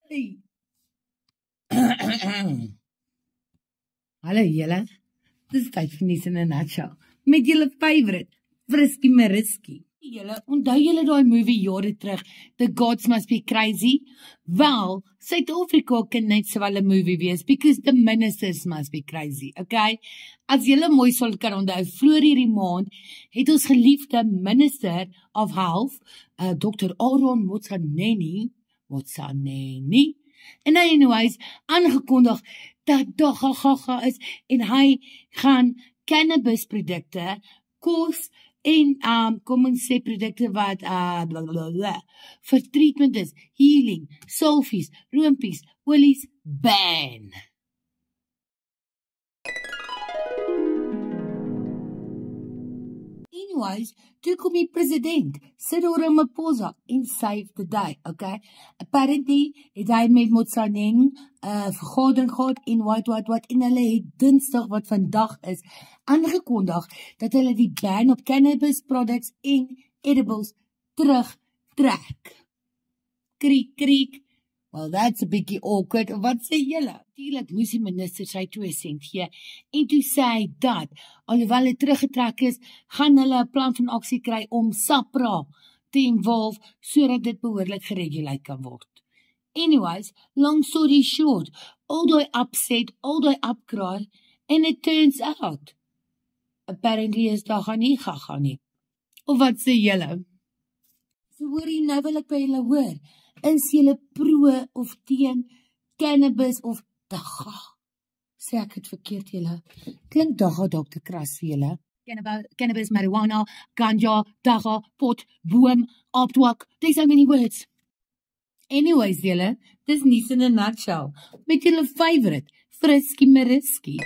Hey. Hallo julle, dis tyd vir nuus in 'n nutshell, met julle favourite, Frisky Mariski. Julle, onthou julle daai movie jare terug, The Gods Must Be Crazy? Wel, Suid-Afrika kan net so wel 'n movie wees, because the ministers must be crazy, okay? As julle mooi sal kan onthou, vroeër hierdie maand, het ons geliefde Minister of Health, Dr. Aaron Motsoeneni, en hy anyways aangekondig dat daar gaga is en hy gaan cannabisprodukte kos en kom ons sê produkte wat vir treatment is, healing, sulfies, roompies, olies, ban. Anyways, toe kom die president, Cyril Ramaphosa, en save the day, okay? Apparently, het hy met Motsoeneni vergadering gehad en wat, en hulle het Dinsdag, wat vandag is, aangekondig, dat hulle die ban op cannabis products en edibles terugtrek. Kriek. Well, that's a bietjie awkward. Wat sê julle? Natuurlik moes die minister sy 2 sent gee, en toe sê hy dat, alhoewel hy teruggetrek is, gaan hulle 'n plan van aksie kry om SAPRA te involve, sodat dit behoorlik gereguleer kan word. Anyways, long story short, all die upset, all die upkraai, and it turns out, apparently is daar gaan nie gaga nie. Of wat sê julle? So hoor jy nou wil ek by julle hoor, is julle pro of teen cannabis of dagga? Sê ek het verkeerd julle? Klink dagga dalk te kras vir julle? Cannabis, marijuana, ganja, dagga, pot, boom, aaptwak, there's so many words. Anyways julle, dis nuus in 'n nutshell, met julle favourite, Frisky Mariski.